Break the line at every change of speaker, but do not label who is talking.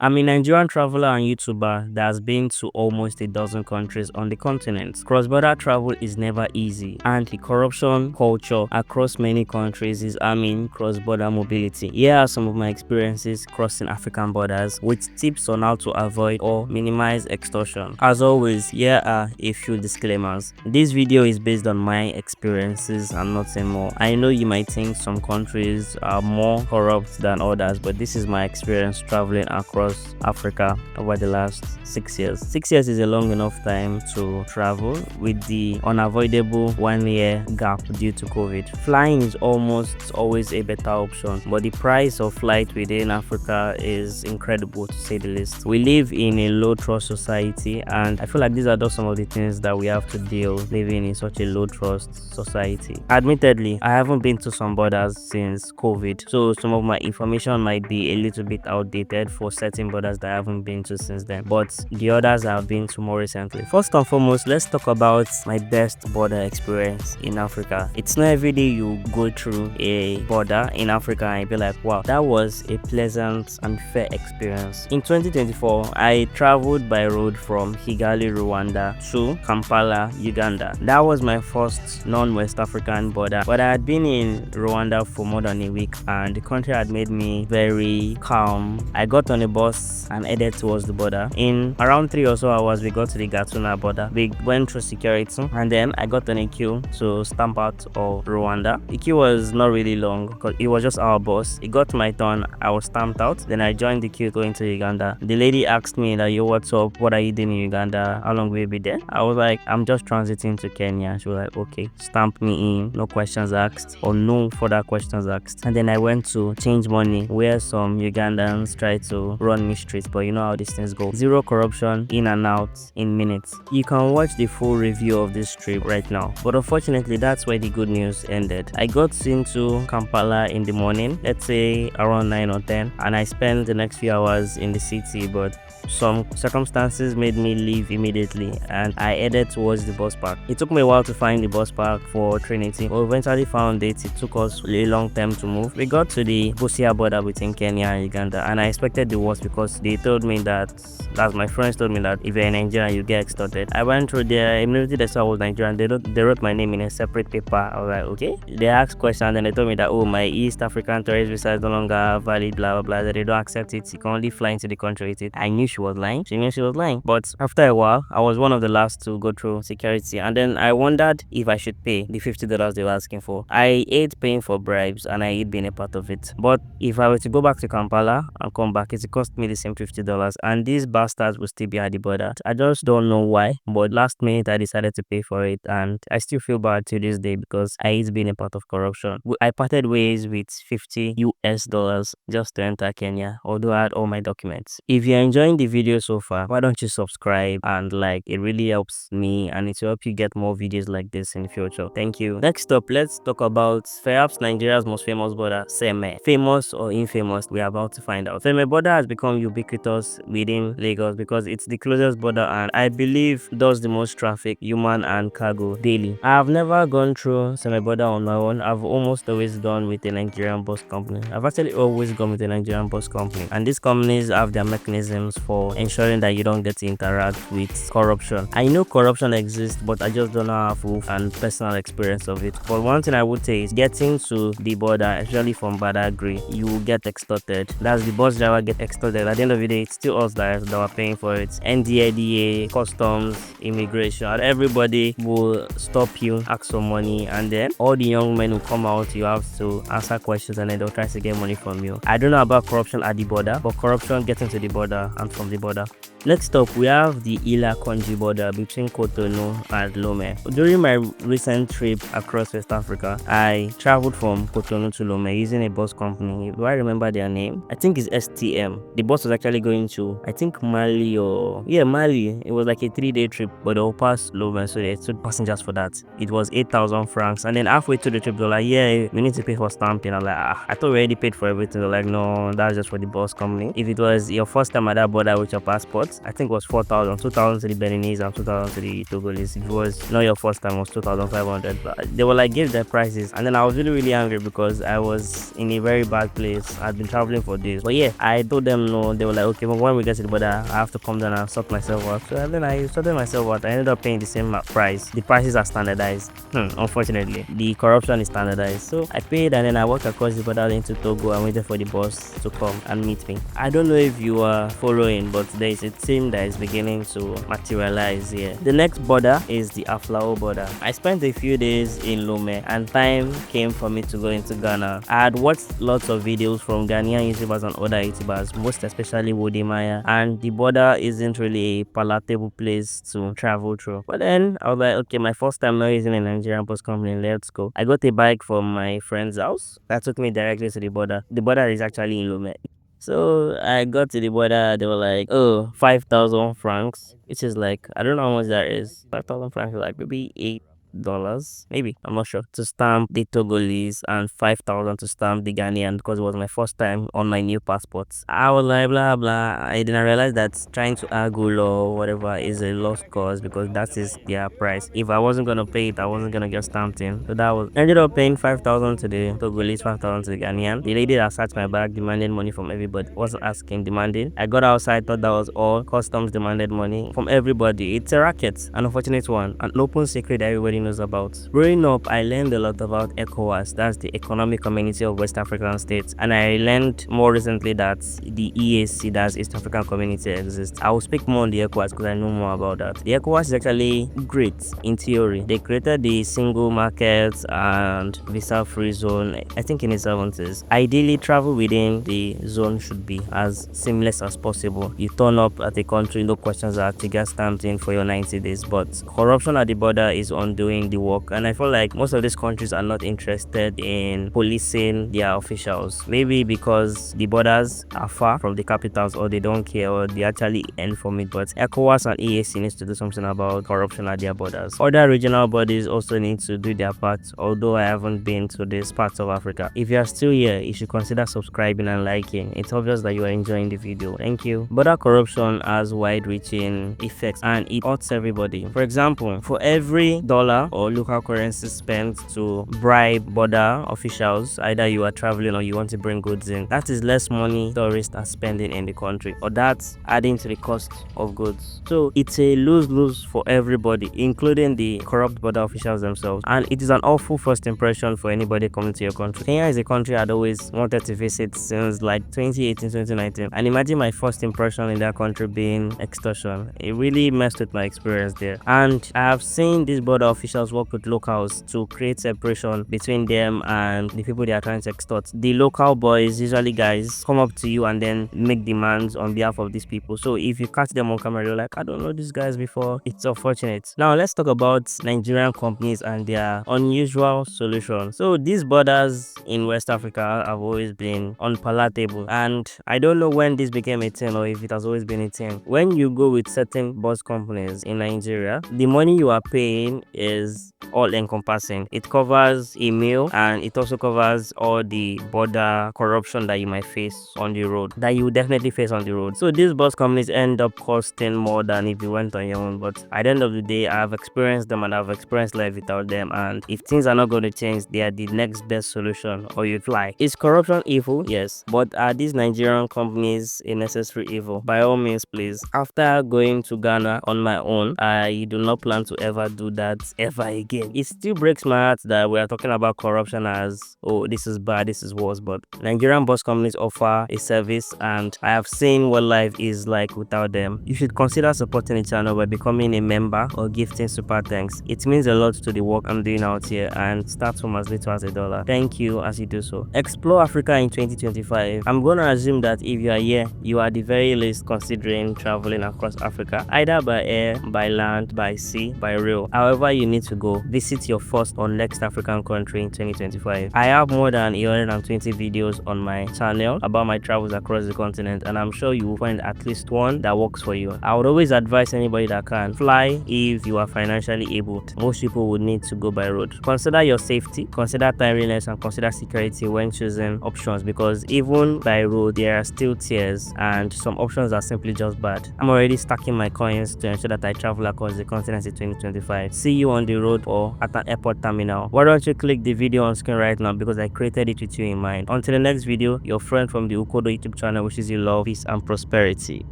I'm a Nigerian traveler and YouTuber that has been to almost a dozen countries on the continent. Cross-border travel is never easy, and the corruption culture across many countries is harming cross-border mobility. Here are some of my experiences crossing African borders with tips on how to avoid or minimize extortion. As always, here are a few disclaimers. This video is based on my experiences and nothing more. I know you might think some countries are more corrupt than others, but this is my experience traveling across Africa over the last 6 years. 6 years is a long enough time to travel with the unavoidable 1 year gap due to COVID. Flying is almost always a better option, but the price of flight within Africa is incredible to say the least. We live in a low trust society, and I feel like these are just some of the things that we have to deal living in such a low trust society. Admittedly, I haven't been to some borders since COVID, so some of my information might be a little bit outdated for certain borders that I haven't been to since then, but the others I've been to more recently. First and foremost, let's talk about my best border experience in Africa. It's not every day you go through a border in Africa and you be like, wow, that was a pleasant and fair experience. In 2024, I traveled by road from Kigali, Rwanda to Kampala, Uganda. That was my first non-West African border, but I had been in Rwanda for more than a week and the country had made me very calm. I got on a bus and headed towards the border. In around 3 or so hours, we got to the Gatuna border. We went through security and then I got on a queue to stamp out of Rwanda. The queue was not really long because it was just our bus. It got my turn, I was stamped out. Then I joined the queue going to Uganda. The lady asked me that, yo, what's up? What are you doing in Uganda? How long will you be there? I was like, I'm just transiting to Kenya. She was like, okay, stamp me in, no questions asked or no further questions asked. And then I went to change money where some Ugandans tried to run me streets, but you know how these things go. Zero corruption, in and out in minutes. You can watch the full review of this trip right now, but unfortunately that's where the good news ended. I got into Kampala in the morning, let's say around 9 or 10, and I spent the next few hours in the city, but some circumstances made me leave immediately and I headed towards the bus park. It took me a while to find the bus park for Trinity, but eventually found it. It took us a long time to move. We got to the Busia border between Kenya and Uganda, and I expected the worst because they told me that, as my friends told me, that if you're in Nigeria you get extorted. I went through there, immediately they saw I was Nigerian. They wrote my name in a separate paper. I was like, okay. They asked questions and they told me that, oh, my East African tourist visa is no longer valid, blah blah blah, that they don't accept it, you can only fly into the country with it. I knew she was lying. She knew she was lying. But after a while, I was one of the last to go through security, and then I wondered if I should pay the $50 they were asking for. I hate paying for bribes and I hate being a part of it, but if I were to go back to Kampala and come back, it would cost me the same $50 and these bastards will still be at the border. I just don't know why, but last minute I decided to pay for it, and I still feel bad to this day because I hate being a part of corruption. I parted ways with $50 just to enter Kenya, although I had all my documents. If you're enjoying the video so far, why don't you subscribe and like? It really helps me and it will help you get more videos like this in the future. Thank you. Next up, let's talk about perhaps Nigeria's most famous border, Seme. Famous or infamous, we are about to find out. Seme border has become ubiquitous within Lagos because it's the closest border and I believe does the most traffic, human and cargo, daily. I have never gone through Seme border on my own. I've almost always gone with a Nigerian bus company. I've actually always gone with a Nigerian bus company, and these companies have their mechanisms for ensuring that you don't get to interact with corruption. I know corruption exists, but I just don't know have proof and personal experience of it. But one thing I would say is getting to the border, especially from Badagry, you will get extorted. That's the bus driver get extorted. At the end of the day, it's still us that are paying for it. NDIDA, customs, immigration, and everybody will stop you, ask for money, and then all the young men who come out, you have to answer questions and then they'll try to get money from you. I don't know about corruption at the border, but corruption getting to the border and from the border. Next up, we have the Ila-Konji border between Cotonou and Lome. During my recent trip across West Africa, I traveled from Cotonou to Lome using a bus company. Do I remember their name? I think it's STM. The bus was actually going to, I think, Mali or... yeah, Mali. It was like a 3-day trip, but they'll pass Lome, so they took passengers for that. It was 8,000 francs. And then halfway through the trip, they're like, yeah, we need to pay for stamping. I'm like, I thought we already paid for everything. They're like, no, that's just for the bus company. If it was your first time at that border with your passport, I think it was 4,000, 2,000 to the Beninese and 2,000 to the Togolese. If it was not your first time, it was 2,500. But they were like, give their prices, and then I was really angry because I was in a very bad place. I'd been traveling for days, but yeah, I told them know. They were like, okay, but when we get to the border, I have to come down and sort myself out. So then I sorted myself out. I ended up paying the same price. The prices are standardized. Unfortunately, the corruption is standardized. So I paid, and then I walked across the border into Togo and waited for the boss to come and meet me. I don't know if you are following, but there is a team that is beginning to materialize here. The next border is the Aflao border. I spent a few days in Lome, and time came for me to go into Ghana. I had watched lots of videos from Ghanaian YouTubers and other YouTubers, most especially Wodimaya, and the border isn't really a palatable place to travel through. But then I was like, okay, my first time not using a Nigerian post company, let's go. I got a bike from my friend's house that took me directly to the border. The border is actually in Lome. So I got to the border, they were like, oh, 5,000 francs, which is like, I don't know how much that is. 5,000 francs is like maybe $8, maybe, I'm not sure, to stamp the Togolese, and 5,000 to stamp the Ghanaian, because it was my first time on my new passports. I was like, blah blah. I didn't realize that trying to argue or whatever is a lost cause, because that is their price. If I wasn't gonna pay it, I wasn't gonna get stamped in. So that was, ended up paying 5,000 to the Togolese, 5,000 to the Ghanaian. The lady that sat my bag demanded money from everybody, wasn't asking, demanding. I got outside, thought that was all. Customs demanded money from everybody. It's a racket, an unfortunate one, an open secret that everybody knows about. Growing up, I learned a lot about ECOWAS, that's the Economic Community of West African States, and I learned more recently that the EAC, that's East African Community, exists. I will speak more on the ECOWAS because I know more about that. The ECOWAS is actually great in theory. They created the single market and visa-free zone, I think in the 70s. Ideally, travel within the zone should be as seamless as possible. You turn up at a country, no questions asked, you get stamped in for your 90 days. But corruption at the border is undoing the work, and I feel like most of these countries are not interested in policing their officials. Maybe because the borders are far from the capitals, or they don't care, or they actually end from it. But ECOWAS and EAC needs to do something about corruption at their borders. Other regional bodies also need to do their part, although I haven't been to these parts of Africa. If you are still here, you should consider subscribing and liking. It's obvious that you are enjoying the video. Thank you. Border corruption has wide-reaching effects, and it hurts everybody. For example, for every dollar or local currency spent to bribe border officials, either you are traveling or you want to bring goods in, that is less money tourists are spending in the country, or that's adding to the cost of goods. So it's a lose-lose for everybody, including the corrupt border officials themselves, and it is an awful first impression for anybody coming to your country. Kenya is a country I'd always wanted to visit since like 2018, 2019, and imagine my first impression in that country being extortion. It really messed with my experience there, and I have seen these border officials work with locals to create separation between them and the people they are trying to extort. The local boys, usually guys, come up to you and then make demands on behalf of these people. So if you catch them on camera, you're like, I don't know these guys before. It's unfortunate. Now let's talk about Nigerian companies and their unusual solution. So these borders in West Africa have always been unpalatable, and I don't know when this became a thing or if it has always been a thing. When you go with certain bus companies in Nigeria, the money you are paying is all encompassing. It covers a meal, and it also covers all the border corruption that you might face on the road, that you definitely face on the road. So these bus companies end up costing more than if you went on your own. But at the end of the day, I've experienced them, and I've experienced life without them, and if things are not going to change, they are the next best solution, or you fly. Is corruption evil? Yes. But are these Nigerian companies a necessary evil? By all means, please. After going to Ghana on my own, I do not plan to ever do that ever again. It still breaks my heart that we are talking about corruption as, oh, this is bad, this is worse, but Nigerian bus companies offer a service, and I have seen what life is like without them. You should consider supporting the channel by becoming a member or gifting super thanks. It means a lot to the work I'm doing out here, and starts from as little as $1. Thank you as you do so. Explore Africa in 2025. I'm gonna assume that if you are here, you are at the very least considering traveling across Africa, either by air, by land, by sea, by rail. However you need to go, visit your first or next African country in 2025. I have more than 120 videos on my channel about my travels across the continent, and I'm sure you will find at least one that works for you. I would always advise anybody that can fly if you are financially able. Most people would need to go by road. Consider your safety, consider timeliness, and consider security when choosing options, because even by road there are still tiers, and some options are simply just bad. I'm already stacking my coins to ensure that I travel across the continent in 2025. See you on the road or at an airport terminal. Why don't you click the video on screen right now, because I created it with you in mind. Until the next video, your friend from the Ukodo YouTube channel wishes you love, peace and prosperity.